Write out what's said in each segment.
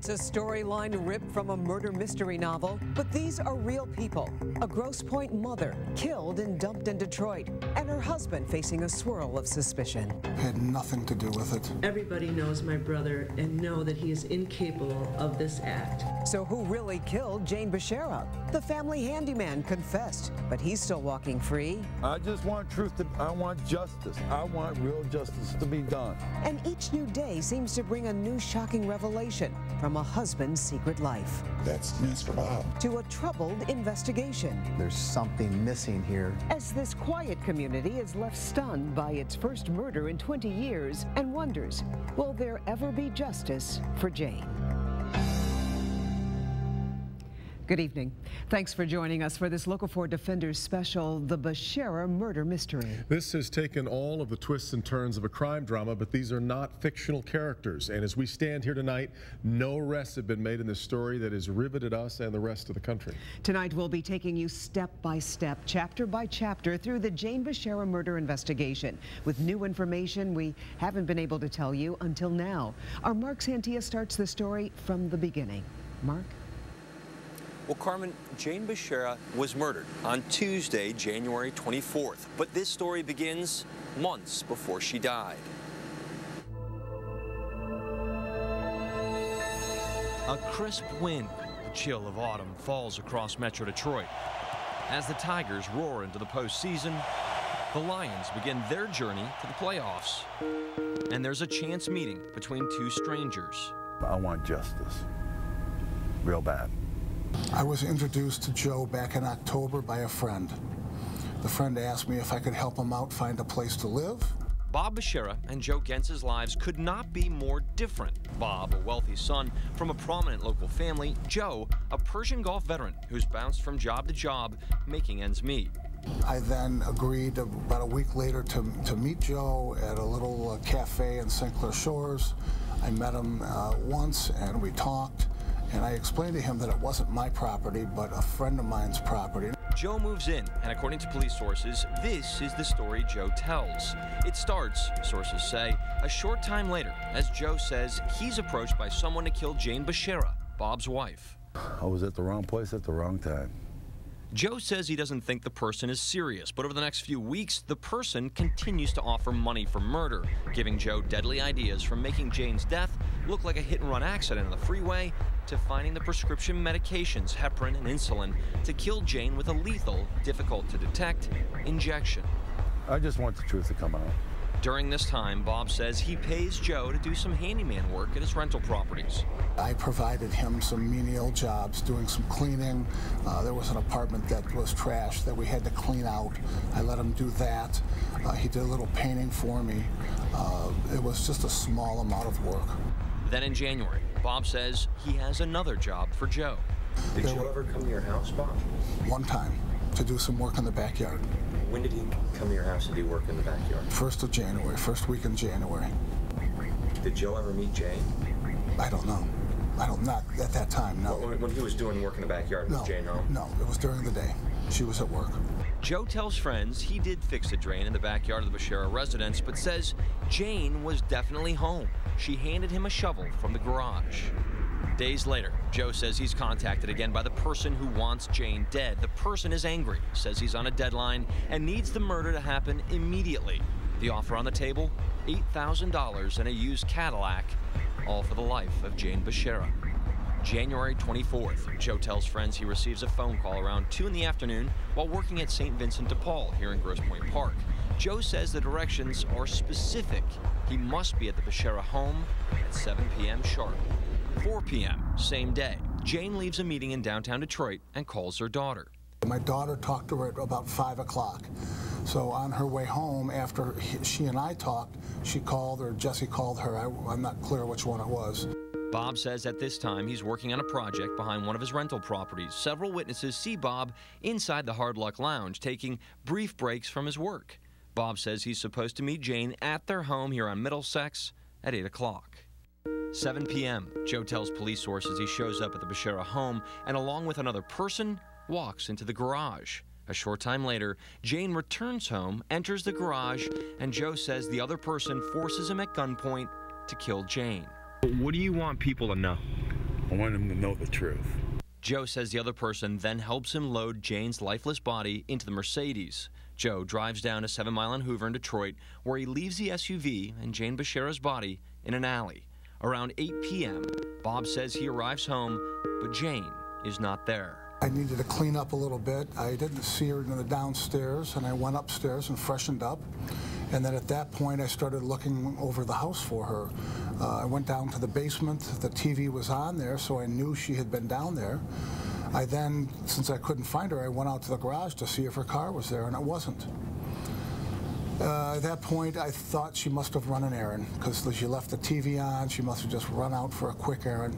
It's a storyline ripped from a murder mystery novel, but these are real people. A Grosse Pointe mother killed and dumped in Detroit, and her husband facing a swirl of suspicion. Had nothing to do with it. Everybody knows my brother and know that he is incapable of this act. So who really killed Jane Bashara? The family handyman confessed, but he's still walking free. I just want truth. I want justice. I want real justice to be done. And each new day seems to bring a new shocking revelation from a husband's secret life. That's Mr. Bob. To a troubled investigation. There's something missing here. As this quiet community is left stunned by its first murder in 20 years and wonders, will there ever be justice for Jane? Good evening. Thanks for joining us for this Local 4 Defenders special, The Bashara Murder Mystery. This has taken all of the twists and turns of a crime drama, but these are not fictional characters. And as we stand here tonight, no arrests have been made in this story that has riveted us and the rest of the country. Tonight, we'll be taking you step by step, chapter by chapter, through the Jane Bashara murder investigation with new information we haven't been able to tell you until now. Our Mark Santia starts the story from the beginning. Mark? Well, Carmen, Jane Bashara was murdered on Tuesday, January 24th. But this story begins months before she died. A crisp wind, the chill of autumn, falls across Metro Detroit. As the Tigers roar into the postseason, the Lions begin their journey to the playoffs. And there's a chance meeting between two strangers. I want justice. Real bad. I was introduced to Joe back in October by a friend. The friend asked me if I could help him out find a place to live. Bob Bashara and Joe Gentz's lives could not be more different. Bob, a wealthy son from a prominent local family. Joe, a Persian Gulf veteran who's bounced from job to job, making ends meet. I then agreed about a week later to meet Joe at a little cafe in St. Clair Shores. I met him once and we talked. And I explained to him that it wasn't my property, but a friend of mine's property. Joe moves in, and according to police sources, this is the story Joe tells. It starts, sources say, a short time later, as Joe says he's approached by someone to kill Jane Bashara, Bob's wife. I was at the wrong place at the wrong time. Joe says he doesn't think the person is serious, but over the next few weeks, the person continues to offer money for murder, giving Joe deadly ideas from making Jane's death look like a hit-and-run accident on the freeway to finding the prescription medications, heparin and insulin, to kill Jane with a lethal, difficult-to-detect injection. I just want the truth to come out. During this time, Bob says he pays Joe to do some handyman work at his rental properties. I provided him some menial jobs, doing some cleaning. There was an apartment that was trashed that we had to clean out. I let him do that. He did a little painting for me. It was just a small amount of work. Then in January, Bob says he has another job for Joe. Did Joe ever come to your house, Bob? One time, to do some work in the backyard. When did he come to your house to do work in the backyard? 1st of January, first week in January. Did Joe ever meet Jane? I don't know. Not at that time, no. When he was doing work in the backyard, was Jane home? No, it was during the day. She was at work. Joe tells friends he did fix a drain in the backyard of the Bashara residence, but says Jane was definitely home. She handed him a shovel from the garage. Days later, Joe says he's contacted again by the person who wants Jane dead. The person is angry, says he's on a deadline, and needs the murder to happen immediately. The offer on the table, $8,000 and a used Cadillac, all for the life of Jane Bashara. January 24th, Joe tells friends he receives a phone call around 2 in the afternoon while working at St. Vincent de Paul here in Grosse Pointe Park. Joe says the directions are specific. He must be at the Bashara home at 7 p.m. sharp. 4 p.m., same day, Jane leaves a meeting in downtown Detroit and calls her daughter. My daughter talked to her at about 5 o'clock. So on her way home, after she and I talked, she called, or Jesse called her. I'm not clear which one it was. Bob says at this time he's working on a project behind one of his rental properties. Several witnesses see Bob inside the Hard Luck Lounge taking brief breaks from his work. Bob says he's supposed to meet Jane at their home here on Middlesex at 8 o'clock. 7 p.m., Joe tells police sources he shows up at the Bashara home and along with another person, walks into the garage. A short time later, Jane returns home, enters the garage, and Joe says the other person forces him at gunpoint to kill Jane. What do you want people to know? I want him to know the truth. Joe says the other person then helps him load Jane's lifeless body into the Mercedes. Joe drives down to 7 Mile and Hoover in Detroit, where he leaves the SUV and Jane Bashara's body in an alley. Around 8 p.m., Bob says he arrives home, but Jane is not there. I needed to clean up a little bit. I didn't see her in the downstairs, and I went upstairs and freshened up. And then at that point, I started looking over the house for her. I went down to the basement. The TV was on there, so I knew she had been down there. I then, since I couldn't find her, I went out to the garage to see if her car was there, and it wasn't. At that point, I thought she must have run an errand, because she left the TV on. She must have just run out for a quick errand.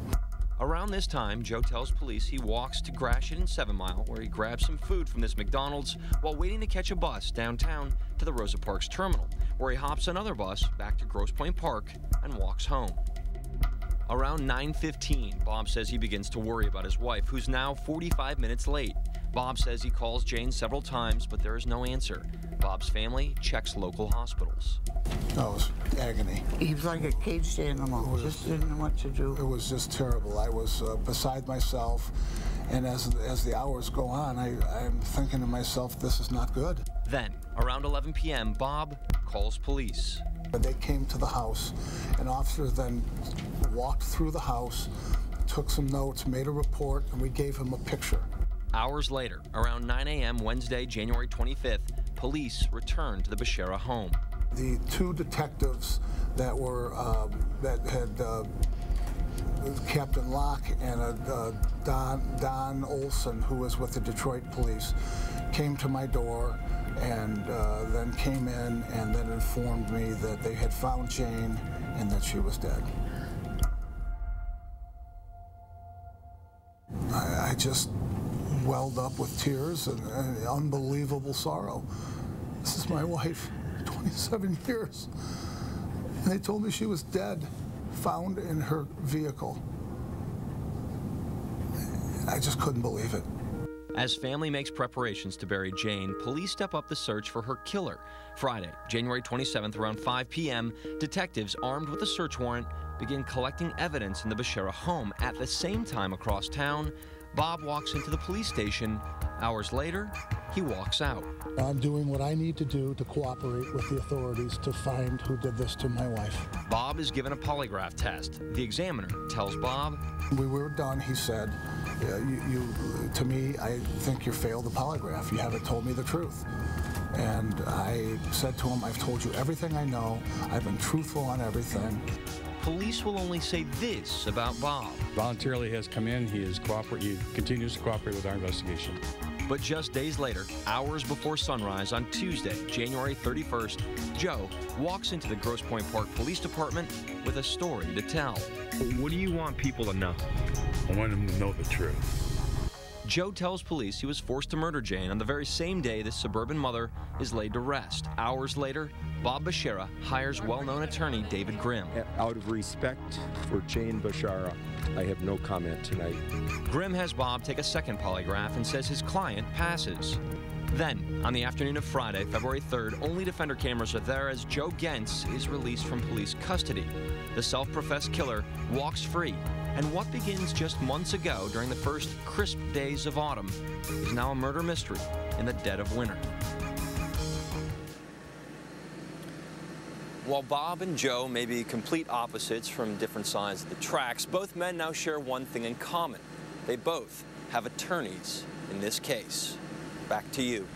Around this time, Joe tells police he walks to Gratiot in 7 Mile, where he grabs some food from this McDonald's while waiting to catch a bus downtown to the Rosa Parks terminal, where he hops another bus back to Grosse Pointe Park and walks home. Around 9:15, Bob says he begins to worry about his wife, who's now 45 minutes late. Bob says he calls Jane several times, but there is no answer. Bob's family checks local hospitals. That was agony. He was like a caged animal, just didn't know what to do. It was just terrible. I was beside myself, and as the hours go on, I'm thinking to myself, this is not good. Then, around 11 p.m., Bob calls police. They came to the house, and officers then walked through the house, took some notes, made a report, and we gave him a picture. Hours later, around 9 a.m. Wednesday, January 25th, police returned to the Bashara home. The two detectives that were that had Captain Locke and Don Olson, who was with the Detroit police, came to my door and then came in and then informed me that they had found Jane and that she was dead. I just welled up with tears and unbelievable sorrow. This is my wife, 27 years. And they told me she was dead, found in her vehicle. I just couldn't believe it. As family makes preparations to bury Jane, police step up the search for her killer. Friday, January 27th, around 5 p.m., detectives armed with a search warrant begin collecting evidence in the Bashara home. At the same time, across town, Bob walks into the police station. Hours later, he walks out. I'm doing what I need to do to cooperate with the authorities to find who did this to my wife. Bob is given a polygraph test. The examiner tells Bob, "We were done," he said. To me, I think you failed the polygraph. You haven't told me the truth." And I said to him, "I've told you everything I know. I've been truthful on everything." Police will only say this about Bob. Voluntarily has come in. He continues to cooperate with our investigation. But just days later, hours before sunrise on Tuesday, January 31st, Joe walks into the Grosse Pointe Park Police Department with a story to tell. What do you want people to know? I want him to know the truth. Joe tells police he was forced to murder Jane on the very same day this suburban mother is laid to rest. Hours later, Bob Bashara hires well-known attorney David Grimm. Out of respect for Jane Bashara, I have no comment tonight. Grimm has Bob take a second polygraph and says his client passes. Then, on the afternoon of Friday, February 3rd, only Defender cameras are there as Joe Gentz is released from police custody. The self-professed killer walks free, and what begins just months ago during the first crisp days of autumn is now a murder mystery in the dead of winter. While Bob and Joe may be complete opposites from different sides of the tracks, both men now share one thing in common. They both have attorneys in this case. Back to you.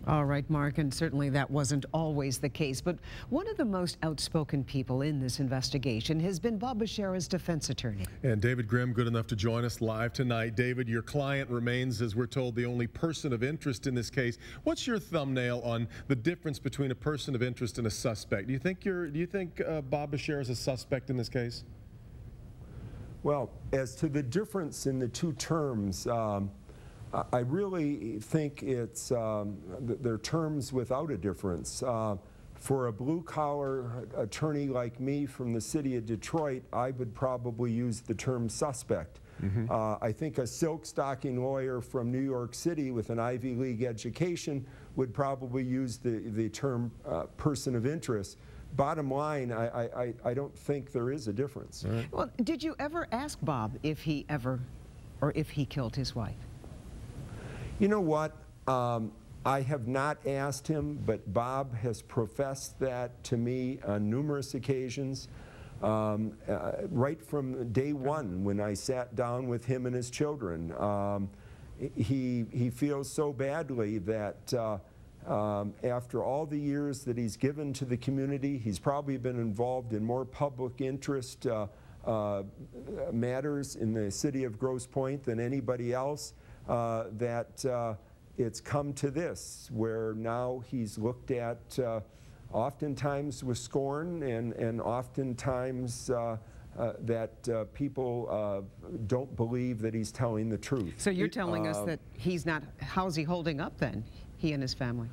All right, Mark, and certainly that wasn't always the case, but one of the most outspoken people in this investigation has been Bob Bashara's defense attorney. And David Grimm, good enough to join us live tonight. David, your client remains, as we're told, the only person of interest in this case. What's your thumbnail on the difference between a person of interest and a suspect? Do you think Bob Bashara is a suspect in this case? Well, as to the difference in the two terms, I really think it's they're terms without a difference. For a blue-collar attorney like me from the city of Detroit, I would probably use the term suspect. Mm-hmm. I think a silk-stocking lawyer from New York City with an Ivy League education would probably use the term person of interest. bottom line, I don't think there is a difference. Right. Well, did you ever ask Bob if he killed his wife? You know what? I have not asked him, but Bob has professed that to me on numerous occasions. Right from day one when I sat down with him and his children. He feels so badly that after all the years that he's given to the community, he's probably been involved in more public interest matters in the city of Grosse Pointe than anybody else, that it's come to this, where now he's looked at oftentimes with scorn, and oftentimes that people don't believe that he's telling the truth. So you're telling us that he's not, how's he holding up then, he and his family?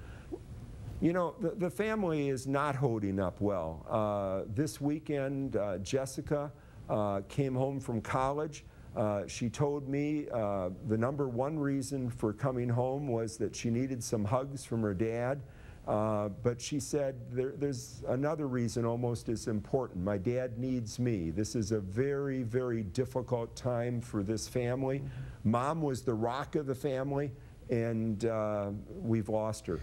You know, the family is not holding up well. This weekend, Jessica came home from college. She told me the #1 reason for coming home was that she needed some hugs from her dad. But she said there's another reason almost as important. My dad needs me. This is a very, very difficult time for this family. Mom was the rock of the family, and we've lost her.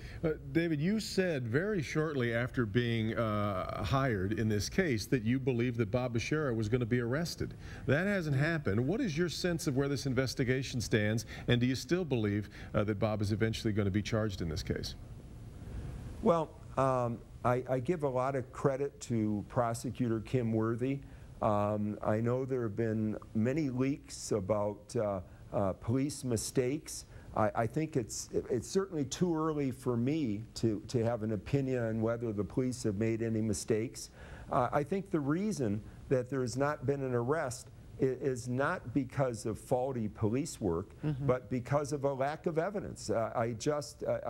David, you said very shortly after being hired in this case that you believed that Bob Bashara was going to be arrested. That hasn't happened. What is your sense of where this investigation stands, and do you still believe that Bob is eventually going to be charged in this case? Well, I give a lot of credit to Prosecutor Kim Worthy. I know there have been many leaks about police mistakes. I think it's certainly too early for me to have an opinion on whether the police have made any mistakes. I think the reason that there has not been an arrest is not because of faulty police work, but because of a lack of evidence. I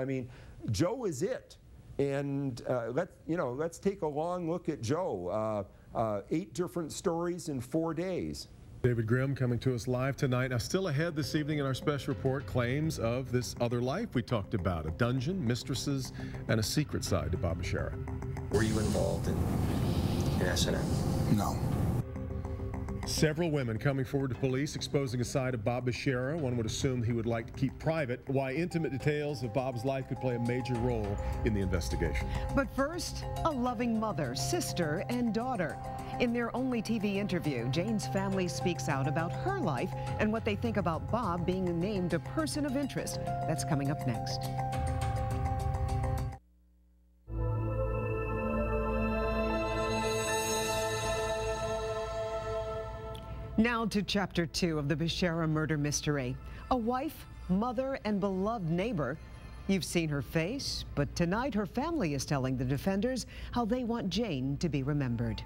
mean, Joe is it. And let's take a long look at Joe. 8 different stories in 4 days. David Grimm coming to us live tonight. Now, still ahead this evening in our special report, claims of this other life we talked about, a dungeon, mistresses, and a secret side to Bob Bashara. Were you involved in S&M? No. Several women coming forward to police exposing a side of Bob Bashara one would assume he would like to keep private, why intimate details of Bob's life could play a major role in the investigation. But first, a loving mother, sister, and daughter. In their only TV interview, Jane's family speaks out about her life and what they think about Bob being named a person of interest. That's coming up next. Now to Chapter 2 of the Bashara murder mystery. A wife, mother, and beloved neighbor. You've seen her face, but tonight her family is telling the defenders how they want Jane to be remembered.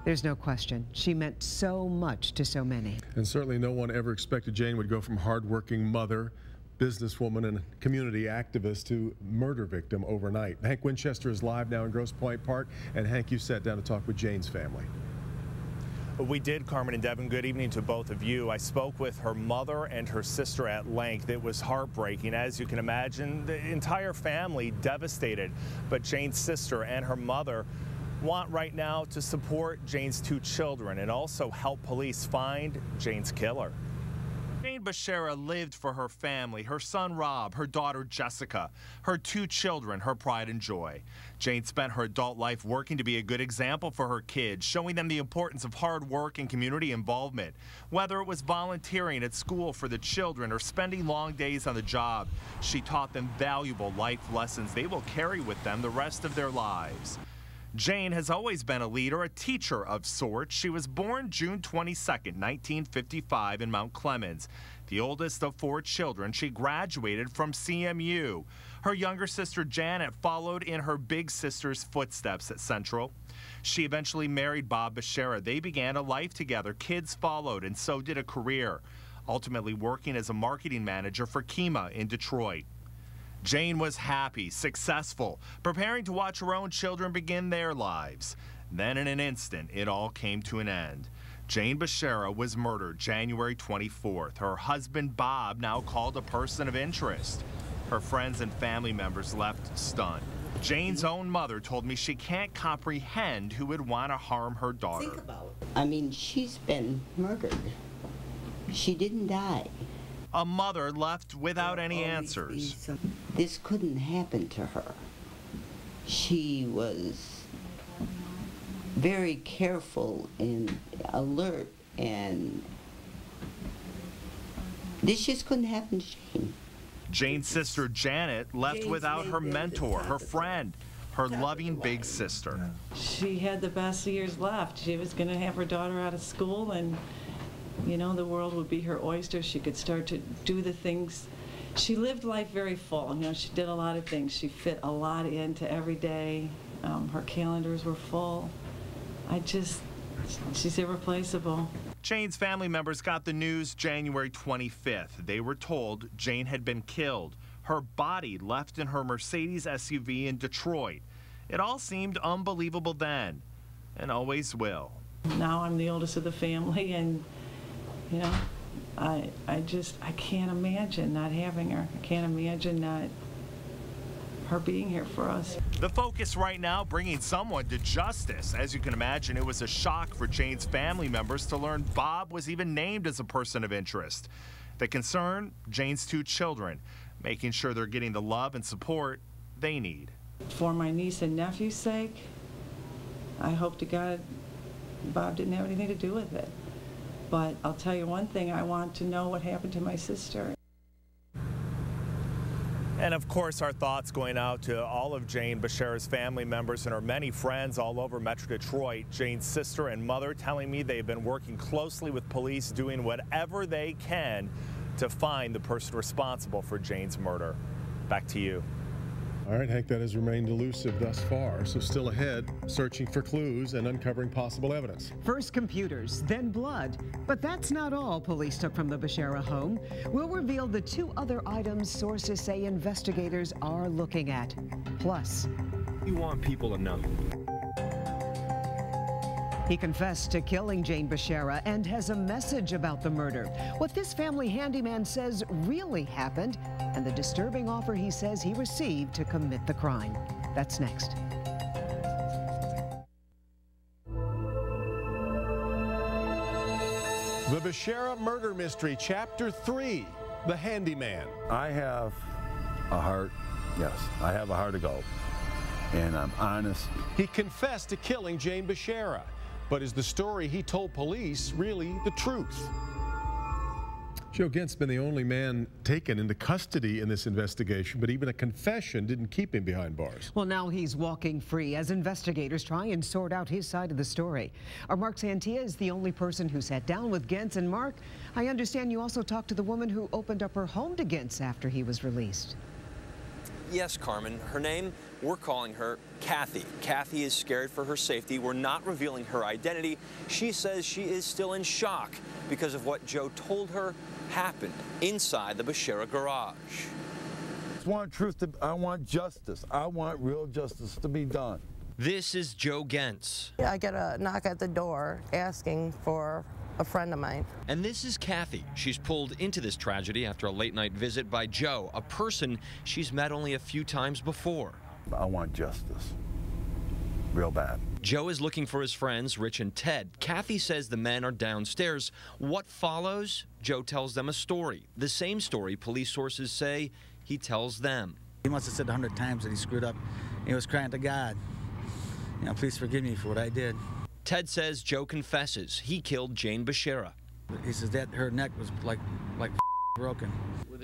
There's no question, she meant so much to so many. And certainly no one ever expected Jane would go from hardworking mother, businesswoman, and community activist to murder victim overnight. Hank Winchester is live now in Grosse Pointe Park. And Hank, you sat down to talk with Jane's family. We did, Carmen and Devin. Good evening to both of you. I spoke with her mother and her sister at length. It was heartbreaking. As you can imagine, the entire family devastated. But Jane's sister and her mother want right now to support Jane's 2 children and also help police find Jane's killer. Jane Bashara lived for her family, her son Rob, her daughter Jessica, her 2 children, her pride and joy. Jane spent her adult life working to be a good example for her kids, showing them the importance of hard work and community involvement. Whether it was volunteering at school for the children or spending long days on the job, she taught them valuable life lessons they will carry with them the rest of their lives. Jane has always been a leader, a teacher of sorts. She was born June 22nd, 1955 in Mount Clemens. The oldest of 4 children, she graduated from CMU. Her younger sister Janet followed in her big sister's footsteps at Central. She eventually married Bob Bashara. They began a life together. Kids followed, and so did a career, ultimately working as a marketing manager for Kima in Detroit. Jane was happy, successful, preparing to watch her own children begin their lives. Then in an instant, it all came to an end. Jane Bashara was murdered January 24th. Her husband, Bob, now called a person of interest. Her friends and family members left stunned. Jane's own mother told me she can't comprehend who would want to harm her daughter. Think about it. I mean, she's been murdered. She didn't die. A mother left without any answers. This couldn't happen to her. She was very careful and alert, and this just couldn't happen to Jane. Jane's sister Janet left without her mentor, her friend, her loving big sister. She had the best years left. She was going to have her daughter out of school, and you know, the world would be her oyster. She could start to do the things. She lived life very full. You know, she did a lot of things. She fit a lot into every day. Her calendars were full. She's irreplaceable. Jane's family members got the news January 25th. They were told Jane had been killed. Her body left in her Mercedes SUV in Detroit. It all seemed unbelievable then, and always will. Now I'm the oldest of the family, and you know, I can't imagine not having her. I can't imagine not her being here for us. The focus right now, bringing someone to justice. As you can imagine, it was a shock for Jane's family members to learn Bob was even named as a person of interest. The concern, Jane's 2 children, making sure they're getting the love and support they need. For my niece and nephew's sake, I hope to God Bob didn't have anything to do with it. But I'll tell you one thing, I want to know what happened to my sister. And of course, our thoughts going out to all of Jane Bashara's family members and her many friends all over Metro Detroit. Jane's sister and mother telling me they've been working closely with police, doing whatever they can to find the person responsible for Jane's murder. Back to you. All right, Hank, that has remained elusive thus far, so still ahead, searching for clues and uncovering possible evidence. First computers, then blood. But that's not all police took from the Bashara home. We'll reveal the 2 other items sources say investigators are looking at. Plus, You want people to know. he confessed to killing Jane Bashara and has a message about the murder. What this family handyman says really happened, and the disturbing offer he says he received to commit the crime. That's next. The Bashara Murder Mystery, Chapter 3, The Handyman. I have a heart, yes, I have a heart of gold, and I'm honest. He confessed to killing Jane Bashara, but is the story he told police really the truth? Joe Gent's been the only man taken into custody in this investigation, but even a confession didn't keep him behind bars. Well, now he's walking free as investigators try and sort out his side of the story. Our Mark Santia is the only person who sat down with Gentz. And Mark, I understand you also talked to the woman who opened up her home to Gentz after he was released. Yes, Carmen. Her name, we're calling her Kathy. Kathy is scared for her safety. We're not revealing her identity. She says she is still in shock because of what Joe told her happened inside the Bashara garage. I want justice. I want real justice to be done. This is Joe Gentz. I get a knock at the door asking for a friend of mine. And this is Kathy. She's pulled into this tragedy after a late-night visit by Joe, a person she's met only a few times before. I want justice. Real bad. Joe is looking for his friends, Rich and Ted. Kathy says the men are downstairs. What follows? Joe tells them a story. The same story police sources say he tells them. He must have said 100 times that he screwed up. He was crying to God. You know, please forgive me for what I did. Ted says Joe confesses he killed Jane Bashara. He says that her neck was like broken.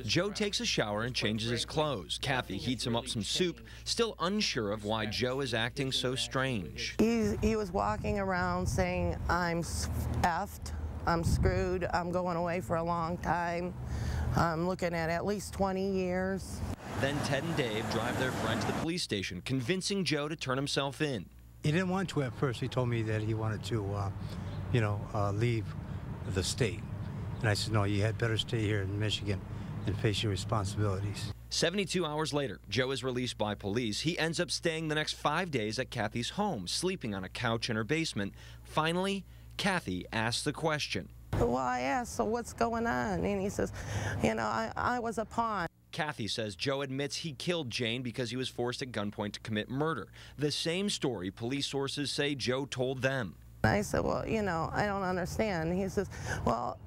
Joe takes a shower and changes his clothes. Kathy heats him up some soup, still unsure of why Joe is acting so strange. He was walking around saying, I'm effed, I'm screwed, I'm going away for a long time. I'm looking at least 20 years. Then Ted and Dave drive their friend to the police station, convincing Joe to turn himself in. He didn't want to at first. He told me that he wanted to, leave the state. And I said, no, you had better stay here in Michigan and face your responsibilities. 72 hours later, Joe is released by police. He ends up staying the next 5 days at Kathy's home, sleeping on a couch in her basement. Finally, Kathy asks the question. Well, I asked, so what's going on? And he says, you know, I was a pawn. Kathy says Joe admits he killed Jane because he was forced at gunpoint to commit murder. The same story police sources say Joe told them. I said, well, you know, I don't understand. He says, well,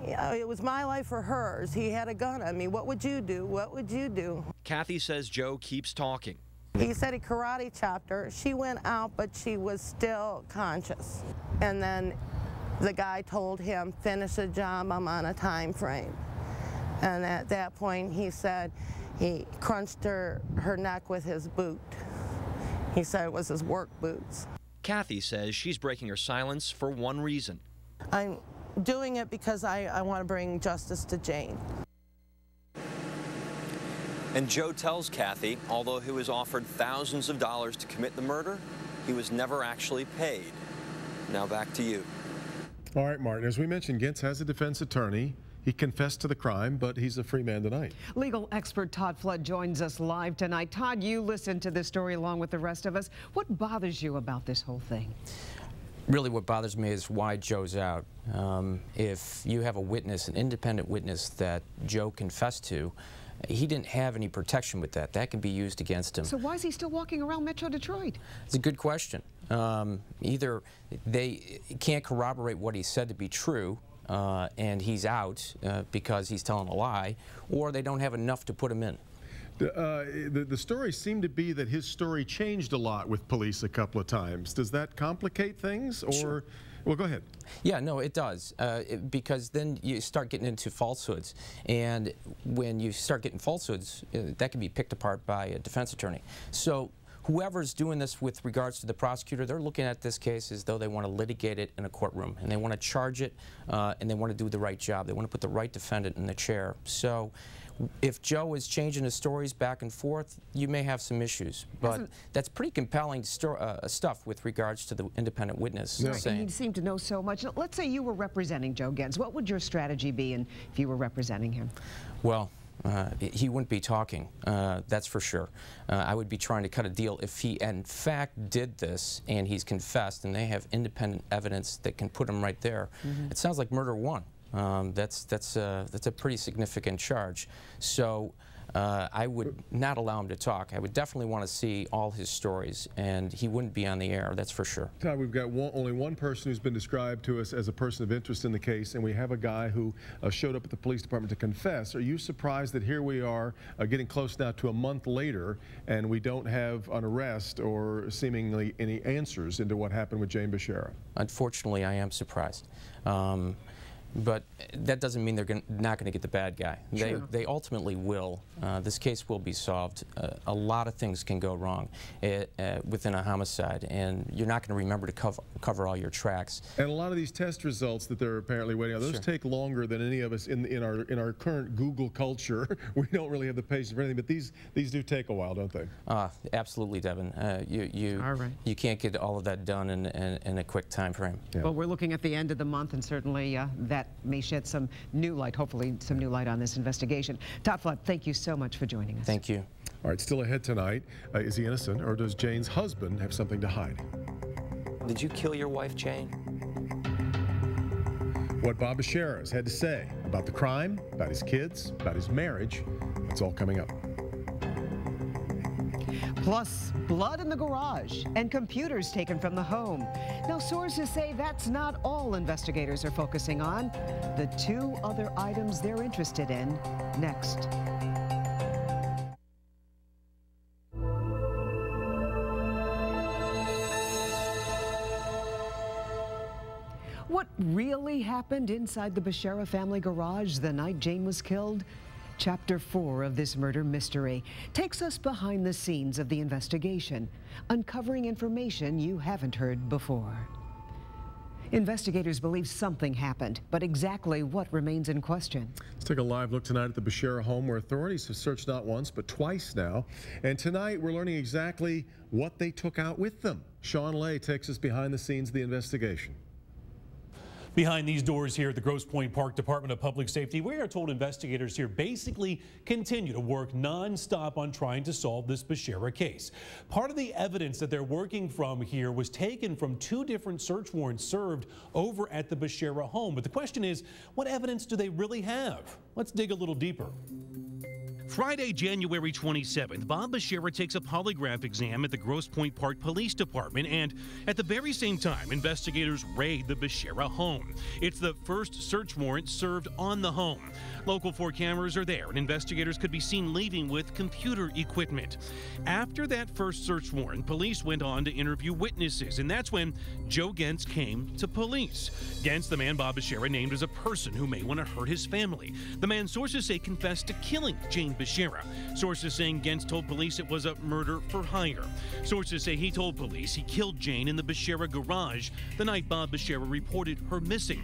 it was my life or hers. He had a gun on me. What would you do? What would you do? Kathy says Joe keeps talking. He said he karate chopped her. She went out, but she was still conscious. And then the guy told him, finish the job, I'm on a time frame. And at that point, he said he crunched her neck with his boot. He said it was his work boots. Kathy says she's breaking her silence for one reason. I'm doing it because I want to bring justice to Jane. And Joe tells Kathy, although he was offered thousands of dollars to commit the murder, he was never actually paid. Now back to you. All right, Martin, as we mentioned, Gintz has a defense attorney. He confessed to the crime, but he's a free man tonight. Legal expert Todd Flood joins us live tonight. Todd, you listened to this story along with the rest of us. What bothers you about this whole thing? Really what bothers me is why Joe's out. If you have a witness, an independent witness that Joe confessed to, he didn't have any protection with that. That can be used against him. So why is he still walking around Metro Detroit? It's a good question. Either they can't corroborate what he said to be true, and he's out because he's telling a lie, or they don't have enough to put him in. The story seemed to be that his story changed a lot with police a couple of times. Does that complicate things, or? Sure. Well, go ahead. Yeah, no, it does, because then you start getting into falsehoods, and when you start getting falsehoods, that can be picked apart by a defense attorney. So whoever's doing this with regards to the prosecutor, they're looking at this case as though they want to litigate it in a courtroom, and they want to charge it, and they want to do the right job. They want to put the right defendant in the chair. So if Joe is changing his stories back and forth, you may have some issues. But that's pretty compelling stuff with regards to the independent witness. Right. And you seem to know so much. Let's say you were representing Joe Gintz. What would your strategy be if you were representing him? Well, he wouldn't be talking, that's for sure. I would be trying to cut a deal if he in fact did this and he's confessed and they have independent evidence that can put him right there. It sounds like murder one. That's a pretty significant charge. So I would not allow him to talk. I would definitely want to see all his stories, and he wouldn't be on the air, that's for sure. Todd, we've got only one person who's been described to us as a person of interest in the case, and we have a guy who showed up at the police department to confess. Are you surprised that here we are getting close now to a month later, and we don't have an arrest or seemingly any answers into what happened with Jane Bashara? Unfortunately, I am surprised. But that doesn't mean they're not going to get the bad guy. Sure. They ultimately will. This case will be solved. A lot of things can go wrong within a homicide, and you're not going to remember to cover all your tracks. And a lot of these test results that they're apparently waiting on, those take longer than any of us in our current Google culture. We don't really have the patience for anything, but these do take a while, don't they? Absolutely, Devin. You can't get all of that done in a quick time frame. Yeah. Well, we're looking at the end of the month, and certainly that may shed some new light, hopefully some new light on this investigation. Todd Flood, thank you so much for joining us. Thank you. All right, still ahead tonight. Is he innocent, or does Jane's husband have something to hide? Did you kill your wife, Jane? What Bob Bashara has had to say about the crime, about his kids, about his marriage, that's all coming up. Plus, blood in the garage and computers taken from the home. Now, sources say that's not all investigators are focusing on. The two other items they're interested in next. What really happened inside the Bashara family garage the night Jane was killed? Chapter 4 of this murder mystery takes us behind the scenes of the investigation, uncovering information you haven't heard before. Investigators believe something happened, but exactly what remains in question. Let's take a live look tonight at the Bashara home, where authorities have searched not once but twice now. And tonight we're learning exactly what they took out with them. Sean Lay takes us behind the scenes of the investigation. Behind these doors here at the Grosse Pointe Park Department of Public Safety, we are told investigators here basically continue to work non-stop on trying to solve this Bashara case. Part of the evidence that they're working from here was taken from 2 different search warrants served over at the Bashara home. But the question is, what evidence do they really have? Let's dig a little deeper. Friday, January 27th, Bob Bashara takes a polygraph exam at the Grosse Pointe Police Department, and at the very same time, investigators raid the Bashara home. It's the first search warrant served on the home. Local 4 cameras are there, and investigators could be seen leaving with computer equipment. After that first search warrant, police went on to interview witnesses, and that's when Joe Gentz came to police. Gentz, the man Bob Bashara named as a person who may want to hurt his family. The man, sources say, confessed to killing Jane Bashara. Sources saying Gentz told police it was a murder for hire. Sources say he told police he killed Jane in the Bashara garage the night Bob Bashara reported her missing.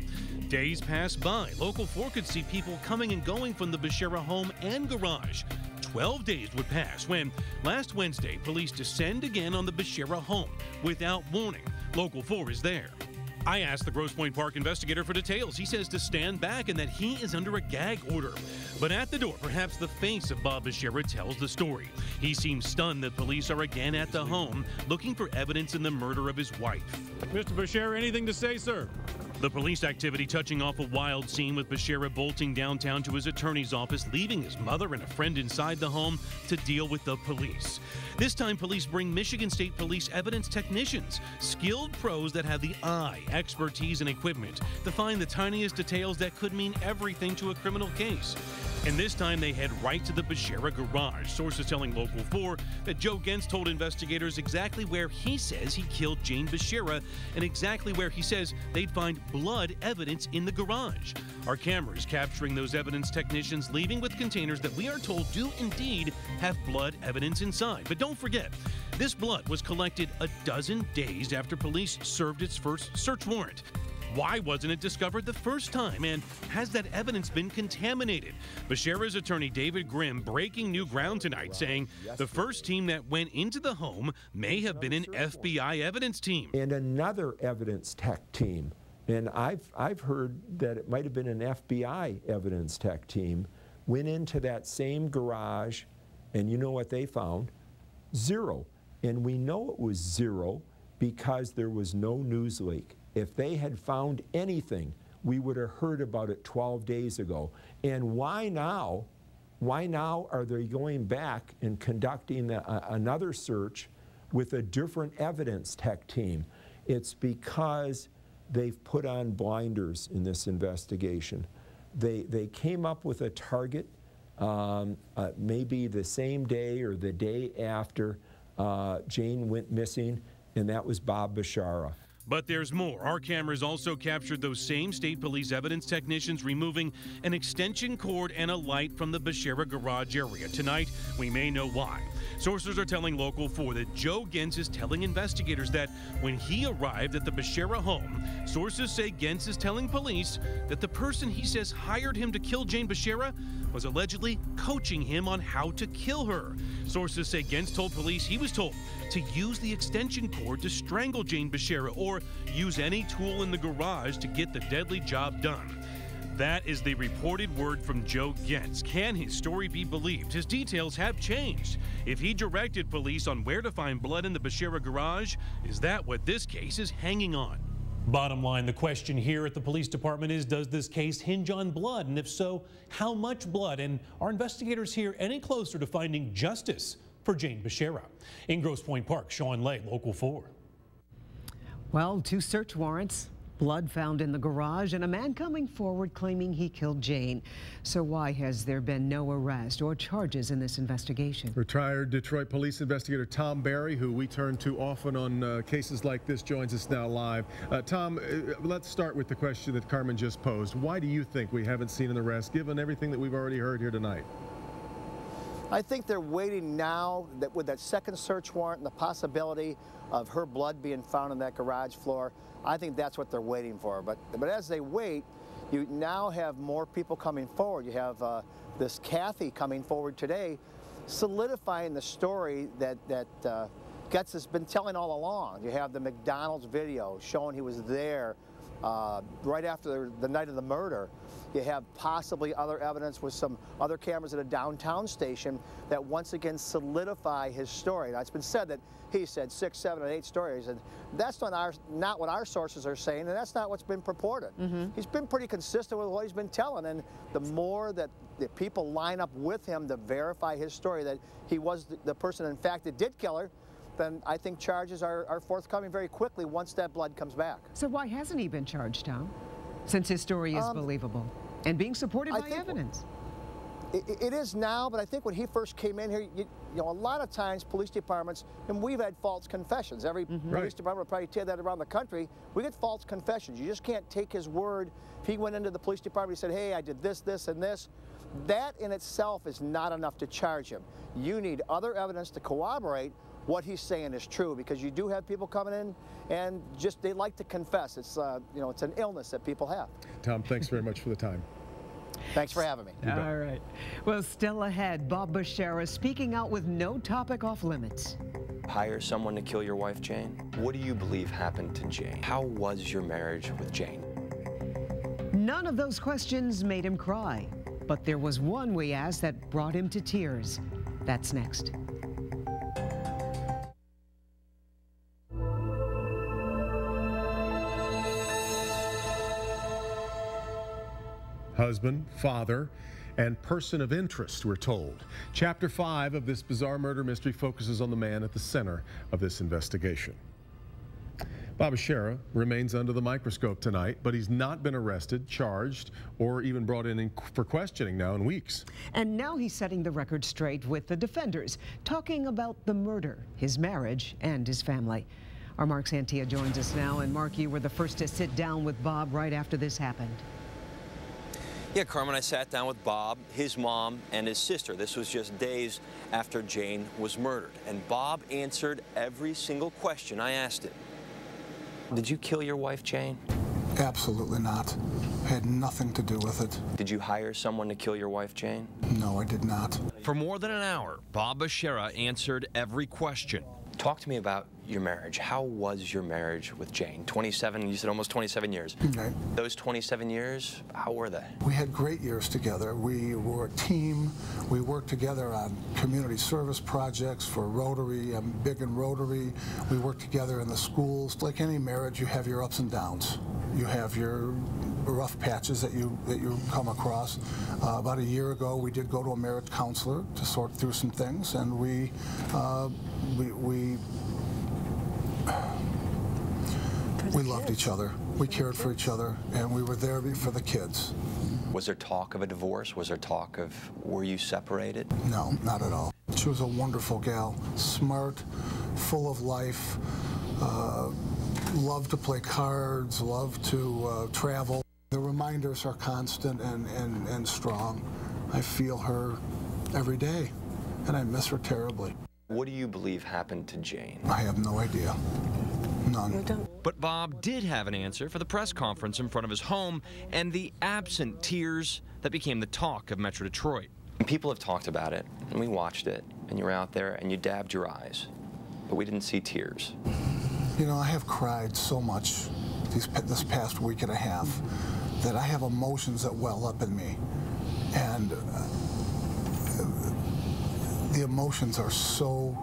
Days passed by. Local 4 could see people coming and going from the Bashara home and garage. 12 days would pass when, last Wednesday, police descend again on the Bashara home without warning. Local 4 is there. I asked the Grosse Pointe Park investigator for details. He says to stand back and that he is under a gag order. But at the door, perhaps the face of Bob Bashara tells the story. He seems stunned that police are again at the home looking for evidence in the murder of his wife. Mr. Bashara, anything to say, sir? The police activity touching off a wild scene with Bashara bolting downtown to his attorney's office, leaving his mother and a friend inside the home to deal with the police. This time, police bring Michigan State Police evidence technicians, skilled pros that have the eye, expertise, and equipment to find the tiniest details that could mean everything to a criminal case. And this time they head right to the Bashara garage. Sources telling Local 4 that Joe Gentz told investigators exactly where he says he killed Jane Bashara and exactly where he says they'd find blood evidence in the garage. Our cameras capturing those evidence technicians leaving with containers that we are told do indeed have blood evidence inside. But don't forget, this blood was collected a dozen days after police served its first search warrant. Why wasn't it discovered the first time, and has that evidence been contaminated? Bashara's attorney David Grimm breaking new ground tonight, saying the first team that went into the home may have been an FBI evidence team. And another evidence tech team. And I've heard that it might have been an FBI evidence tech team, went into that same garage, and you know what they found? 0. And we know it was 0 because there was no news leak. If they had found anything, we would have heard about it 12 days ago. And why now? Why now are they going back and conducting another search with a different evidence tech team? It's because they've put on blinders in this investigation. They came up with a target maybe the same day or the day after Jane went missing, and that was Bob Bashara. But there's more. Our cameras also captured those same state police evidence technicians removing an extension cord and a light from the Bashara garage area. Tonight, we may know why. Sources are telling Local 4 that Joe Gentz is telling investigators that when he arrived at the Bashara home, sources say Gentz is telling police that the person he says hired him to kill Jane Bashara was allegedly coaching him on how to kill her. Sources say Gentz told police he was told to use the extension cord to strangle Jane Bashara or use any tool in the garage to get the deadly job done. That is the reported word from Joe Gentz. Can his story be believed? His details have changed. If he directed police on where to find blood in the Bashara garage, is that what this case is hanging on? Bottom line, the question here at the police department is, does this case hinge on blood? And if so, how much blood? And are investigators here any closer to finding justice for Jane Bashara? In Grosse Pointe Park, Sean Lay, Local 4. Well, 2 search warrants, blood found in the garage, and a man coming forward claiming he killed Jane. So why has there been no arrest or charges in this investigation? Retired Detroit police investigator Tom Barry, who we turn to often on cases like this, joins us now live. Tom, let's start with the question that Carmen just posed. Why do you think we haven't seen an arrest, given everything that we've already heard here tonight? I think they're waiting now that with that second search warrant and the possibility of her blood being found on that garage floor. I think that's what they're waiting for. But as they wait, you now have more people coming forward. You have this Kathy coming forward today, solidifying the story that Gentz has been telling all along. You have the McDonald's video showing he was there right after the night of the murder. You have possibly other evidence with some other cameras at a downtown station that once again solidify his story. Now, it's been said that he said 6, 7, and 8 stories, and that's not what our sources are saying, and that's not what's been purported. He's been pretty consistent with what he's been telling, and the more that the people line up with him to verify his story that he was the person, in fact, that did kill her, then I think charges are forthcoming very quickly once that blood comes back. So why hasn't he been charged, Tom? Since his story is believable and being supported by evidence. It is now, but I think when he first came in here, you know, a lot of times police departments, and we've had false confessions. Every police department will probably tell that around the country. We get false confessions. You just can't take his word. If he went into the police department, he said, hey, I did this, this, and this. That in itself is not enough to charge him. You need other evidence to corroborate what he's saying is true, because you do have people coming in and just they like to confess. It's you know, it's an illness that people have. Tom, thanks very much for the time. Thanks for having me. All right. Well, still ahead, Bob Bashara speaking out with no topic off limits. Hire someone to kill your wife, Jane? What do you believe happened to Jane? How was your marriage with Jane? None of those questions made him cry, but there was one we asked that brought him to tears. That's next. Husband, father, and person of interest, we're told. Chapter 5 of this bizarre murder mystery focuses on the man at the center of this investigation. Bob Bashara remains under the microscope tonight, but he's not been arrested, charged, or even brought in for questioning now in weeks. And now he's setting the record straight with the defenders, talking about the murder, his marriage, and his family. Our Mark Santia joins us now. And Mark, you were the first to sit down with Bob right after this happened. Yeah, Carmen, I sat down with Bob, his mom, and his sister. This was just days after Jane was murdered. And Bob answered every single question I asked him. Did you kill your wife, Jane? Absolutely not. I had nothing to do with it. Did you hire someone to kill your wife, Jane? No, I did not. For more than an hour, Bob Bashara answered every question. Talk to me about your marriage. How was your marriage with Jane? 27, you said almost 27 years. Okay. Those 27 years, how were they? We had great years together. We were a team. We worked together on community service projects for Rotary. I'm big in Rotary. We worked together in the schools. Like any marriage, you have your ups and downs. You have your rough patches that you come across. About a year ago, we did go to a marriage counselor to sort through some things, and we loved each other. We cared for each other, and we were there for the kids. Was there talk of a divorce? Was there talk of, were you separated? No, not at all. She was a wonderful gal, smart, full of life, loved to play cards, loved to travel. The reminders are constant and strong. I feel her every day, and I miss her terribly. What do you believe happened to Jane? I have no idea. None. But Bob did have an answer for the press conference in front of his home and the absent tears that became the talk of Metro Detroit. People have talked about it, and we watched it, and you were out there and you dabbed your eyes, but we didn't see tears. You know, I have cried so much this past week and a half that I have emotions that well up in me. And the emotions are so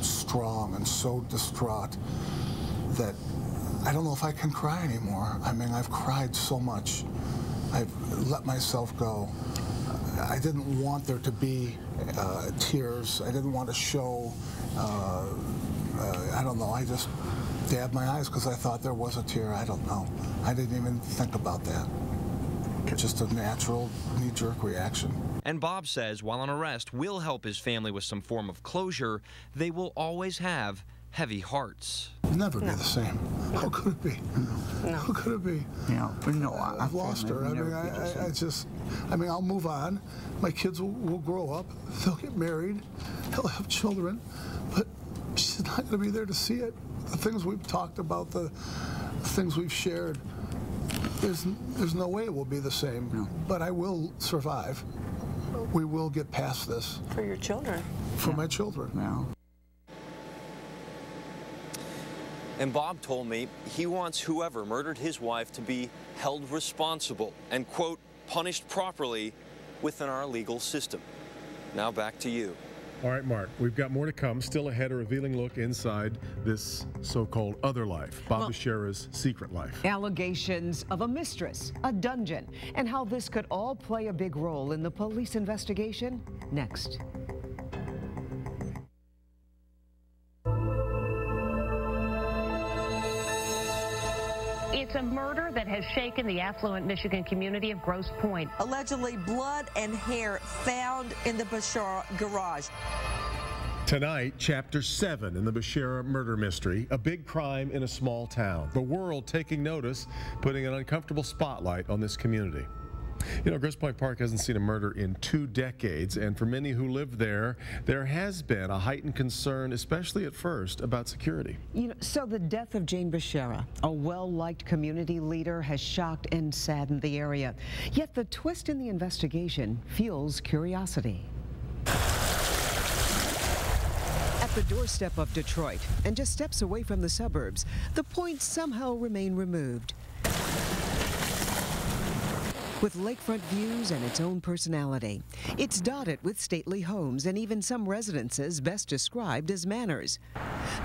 strong and so distraught that I don't know if I can cry anymore. I mean, I've cried so much. I've let myself go. I didn't want there to be tears. I didn't want to show, I don't know, I just dabbed my eyes because I thought there was a tear. I don't know. I didn't even think about that. Just a natural knee-jerk reaction. And Bob says while on arrest will help his family with some form of closure, they will always have heavy hearts. It'll never be the same. How could it be? No. How could it be? Yeah, but no, I've lost her. I mean, I'll move on. My kids will grow up. They'll get married. They'll have children. But she's not going to be there to see it. The things we've talked about, the things we've shared, there's no way it will be the same. No. But I will survive. We will get past this. For your children. For my children. Yeah. And Bob told me he wants whoever murdered his wife to be held responsible and, quote, punished properly within our legal system. Now back to you. All right, Mark, we've got more to come. Still ahead, a revealing look inside this so-called other life, Bob Bashara's secret life. Allegations of a mistress, a dungeon, and how this could all play a big role in the police investigation. Next. It's a murder that has shaken the affluent Michigan community of Grosse Pointe. Allegedly blood and hair found in the Bashara garage. Tonight, Chapter 7 in the Bashara murder mystery, a big crime in a small town. The world taking notice, putting an uncomfortable spotlight on this community. You know, Grosse Pointe Park hasn't seen a murder in 2 decades, and for many who live there, there has been a heightened concern, especially at first, about security. You know, so the death of Jane Bashara, a well-liked community leader, has shocked and saddened the area. Yet the twist in the investigation fuels curiosity. At the doorstep of Detroit, and just steps away from the suburbs, the Pointes somehow remain removed. With lakefront views and its own personality. It's dotted with stately homes and even some residences best described as manors.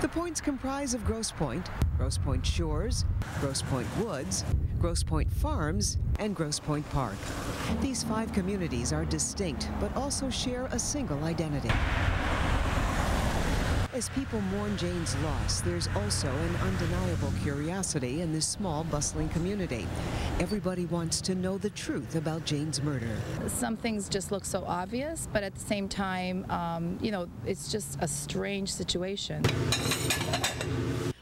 The Pointes comprise of Grosse Pointe, Grosse Pointe Shores, Grosse Pointe Woods, Grosse Pointe Farms, and Grosse Pointe Park. These 5 communities are distinct, but also share a single identity. As people mourn Jane's loss, there's also an undeniable curiosity in this small, bustling community. Everybody wants to know the truth about Jane's murder. Some things just look so obvious, but at the same time, you know, it's just a strange situation.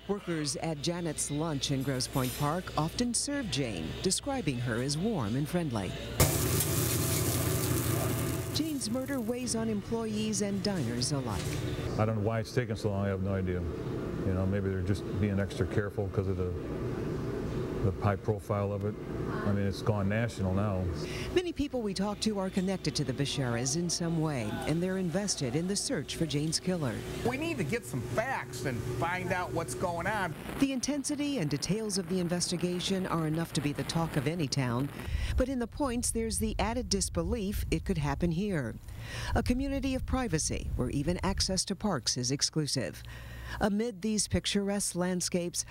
Workers at Janet's Lunch in Grosse Pointe Park often serve Jane, describing her as warm and friendly. Jane's murder weighs on employees and diners alike. I don't know why it's taking so long. I have no idea. You know, maybe they're just being extra careful because of the high profile of it. I mean, it's gone national now. Many people we talk to are connected to the Basharas in some way, and they're invested in the search for Jane's killer. We need to get some facts and find out what's going on. The intensity and details of the investigation are enough to be the talk of any town, but in the Pointes, there's the added disbelief it could happen here. A community of privacy where even access to parks is exclusive. Amid these picturesque landscapes,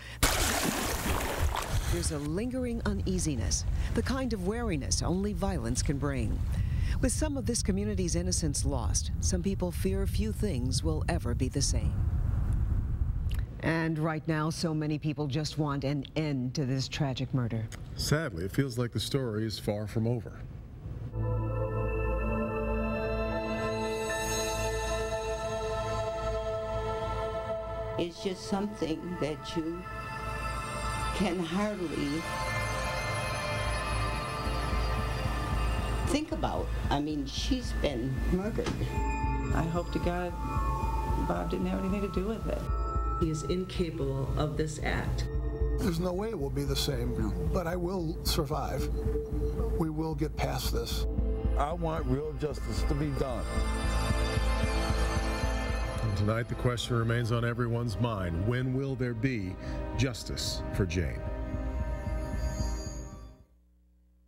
there's a lingering uneasiness, the kind of wariness only violence can bring. With some of this community's innocence lost, some people fear few things will ever be the same. And right now, so many people just want an end to this tragic murder. Sadly, it feels like the story is far from over. It's just something that you can hardly think about. I mean, she's been murdered. I hope to God Bob didn't have anything to do with it. He is incapable of this act. There's no way it will be the same, but I will survive. We will get past this. I want real justice to be done. And tonight, the question remains on everyone's mind. When will there be justice for Jane?